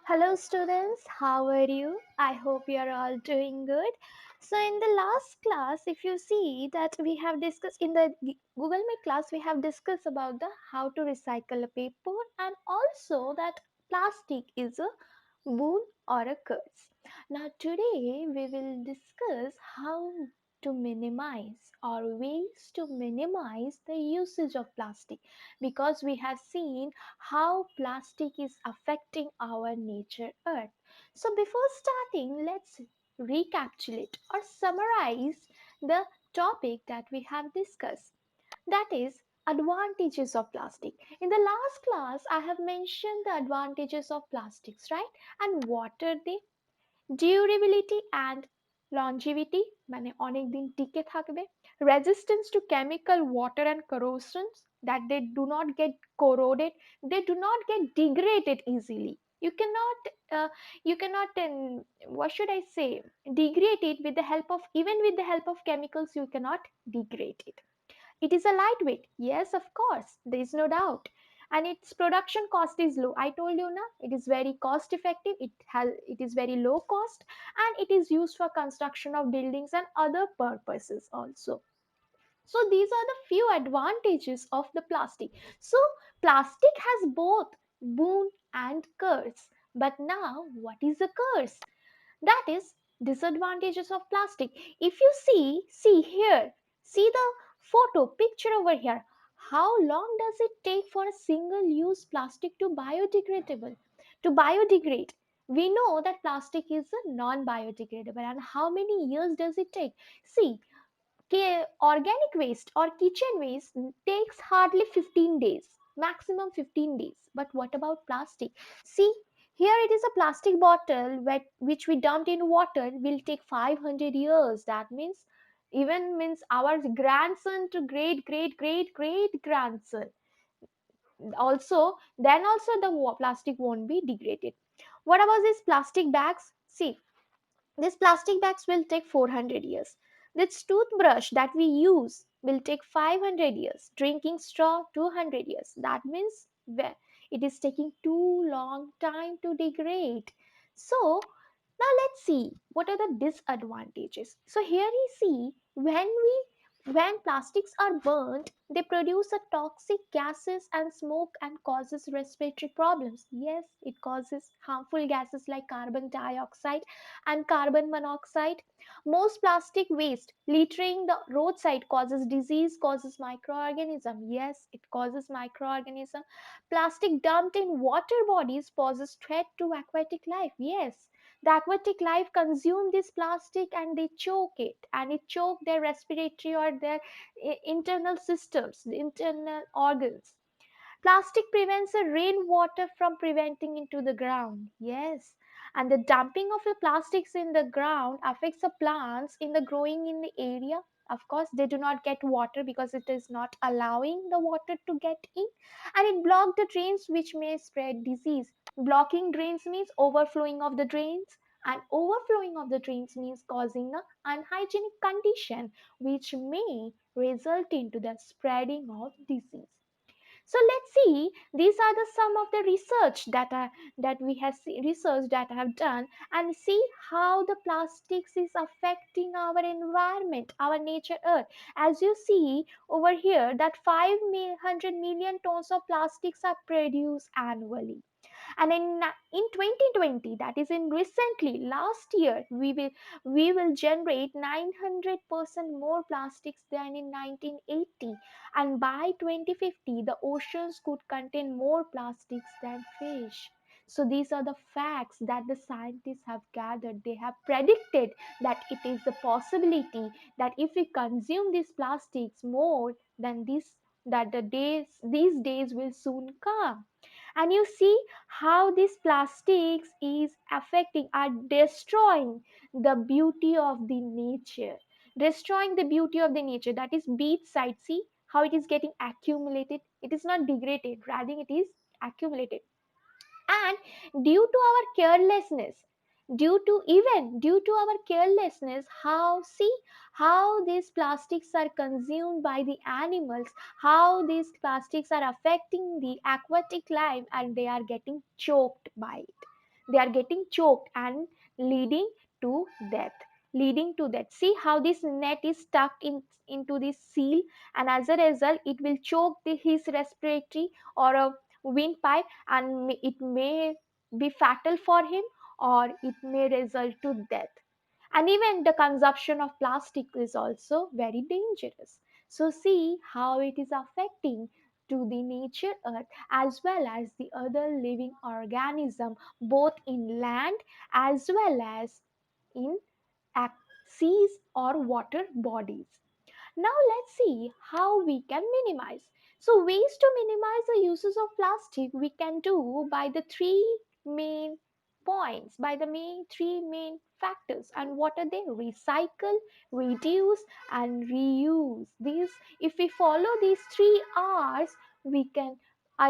Hello, students. How are you? I hope you are all doing good. So, in the last class, if you see that we have discussed in the Google Meet class, we have discussed about the how to recycle a paper and also that plastic is a boon or a curse. Now, today we will discuss how to minimize or ways to minimize the usage of plastic because we have seen how plastic is affecting our nature earth. So before starting, let's recapitulate or summarize the topic that we have discussed, that is advantages of plastic. In the last class I have mentioned the advantages of plastics, right? And what are they? Durability and longevity, মানে অনেক দিন টিকে থাকবে, resistance to chemical, water and corrosions, that they do not get corroded, they do not get degraded easily. Uh, you cannot what should I say, degrade it with the help of, even with the help of chemicals you cannot degrade it. It is a lightweight, yes, of course, there is no doubt. And its production cost is low. I told you now, it is very cost effective. It is very low cost, and it is used for construction of buildings and other purposes also. So these are the few advantages of the plastic. So plastic has both boon and curse. But now, what is a curse? That is disadvantages of plastic. If you see here, see the photo picture over here. How long does it take for a single use plastic to biodegradable, to biodegrade? We know that plastic is a non biodegradable, and how many years does it take? See, organic waste or kitchen waste takes hardly 15 days, maximum 15 days. But what about plastic? See, here it is a plastic bottle which we dumped in water will take 500 years. That means, even means our grandson to great great great great grandson also, then also the plastic won't be degraded. What about these plastic bags? See, these plastic bags will take 400 years. This toothbrush that we use will take 500 years. Drinking straw 200 years. That means it is taking too long time to degrade. So now let's see what are the disadvantages. So here you see, when plastics are burnt, they produce a toxic gases and smoke and causes respiratory problems. Yes, it causes harmful gases like carbon dioxide and carbon monoxide. Most plastic waste littering the roadside causes disease, causes microorganism. Yes, it causes microorganism. Plastic dumped in water bodies poses threat to aquatic life. Yes, the aquatic life consume this plastic and they choke it, and it choke their respiratory or their internal systems, the internal organs. Plastic prevents the rainwater from preventing into the ground. Yes, and the dumping of the plastics in the ground affects the plants in the growing in the area. Of course, they do not get water because it is not allowing the water to get in, and it blocks the drains, which may spread disease. Blocking drains means overflowing of the drains, and overflowing of the drains means causing an unhygienic condition, which may result into the spreading of disease. So let's see, these are the some of the research that we have research that I have done, and see how the plastics is affecting our environment, our nature earth. As you see over here, that 500 million tons of plastics are produced annually, and in 2020, that is in recently last year, we will generate 900% more plastics than in 1980, and by 2050 the oceans could contain more plastics than fish. So these are the facts that the scientists have gathered. They have predicted that it is a possibility that if we consume these plastics more than this, that these days will soon come. And you see how these plastics is affecting, are destroying the beauty of the nature, destroying the beauty of the nature. That is beach side. See how it is getting accumulated, it is not degraded, rather it is accumulated. And due to our carelessness, how see how these plastics are consumed by the animals, how these plastics are affecting the aquatic life, and they are getting choked by it. they are getting choked and leading to death. Leading to death. See how this net is stuck into this seal, and as a result it will choke his respiratory or a windpipe, and it may be fatal for him, or it may result to death. And even the consumption of plastic is also very dangerous. So see how it is affecting to the nature earth as well as the other living organism, both in land as well as in seas or water bodies. Now let's see how we can minimize. So ways to minimize the uses of plastic we can do by the main three main factors. And what are they? Recycle, reduce, and reuse. These, if we follow these three R's, we can,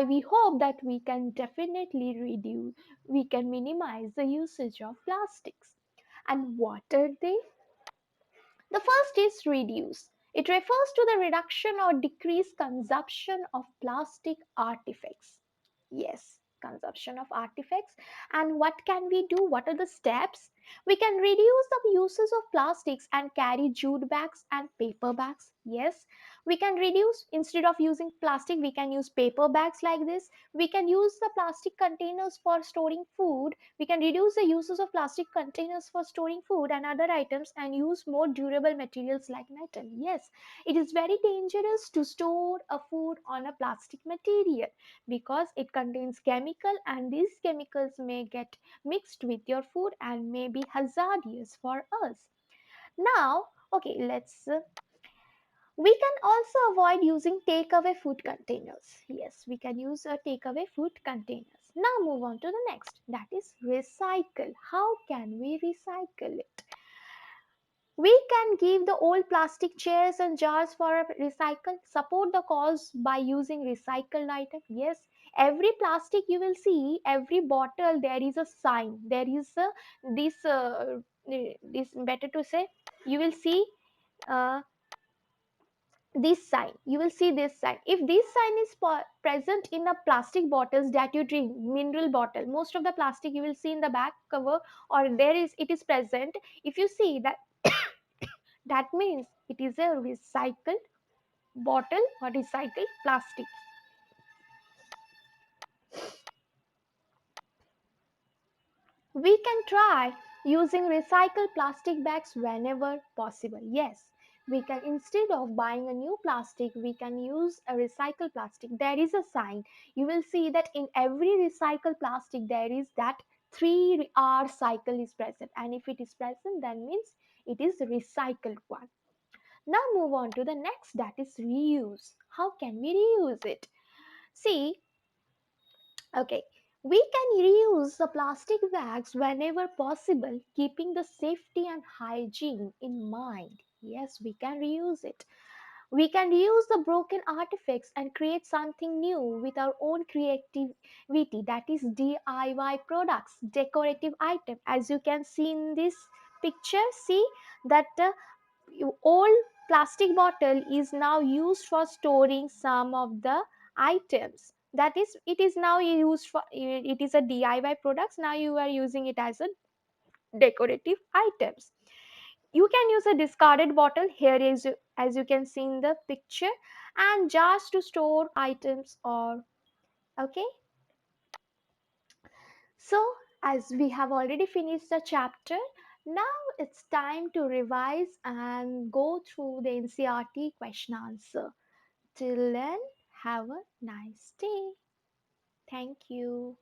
we hope that we can definitely reduce, we can minimize the usage of plastics. And what are they? The first is reduce. It refers to the reduction or decreased consumption of plastic artifacts. Yes, consumption of artifacts. And what can we do? What are the steps? We can reduce the uses of plastics and carry jute bags and paper bags. Yes, we can reduce, instead of using plastic, we can use paper bags like this. We can use the plastic containers for storing food. We can reduce the uses of plastic containers for storing food and other items and use more durable materials like metal. Yes, it is very dangerous to store a food on a plastic material because it contains chemical, and these chemicals may get mixed with your food and may be hazardous for us. Now, okay, let's we can also avoid using takeaway food containers. Yes, we can use a takeaway food containers. Now move on to the next, that is recycle. How can we recycle it? We can give the old plastic chairs and jars for a recycle, support the cause by using recycled item. Yes, every plastic you will see, every bottle, there is a sign. There is a this better to say, you will see uh, this sign. You will see this sign. If this sign is present in a plastic bottles that you drink, mineral bottle, most of the plastic you will see in the back cover, or there is, it is present. If you see that, that means it is a recycled bottle or recycled plastic. We can try using recycled plastic bags whenever possible. Yes, we can, instead of buying a new plastic, we can use a recycled plastic. There is a sign. You will see that in every recycled plastic there is that 3 hour cycle is present, and if it is present, that means it is recycled one. Now move on to the next, that is reuse. How can we reuse it? See, okay, we can reuse the plastic bags whenever possible, keeping the safety and hygiene in mind. Yes, we can reuse it. We can reuse the broken artifacts and create something new with our own creativity, that is DIY products, decorative item. As you can see in this picture, see that old plastic bottle is now used for storing some of the items. That is, it is now used for, it is a DIY products, now you are using it as a decorative items. You can use a discarded bottle, here is, as you can see in the picture, and jars to store items, or okay. So, as we have already finished the chapter, now it's time to revise and go through the NCRT question answer. Till then, have a nice day. Thank you.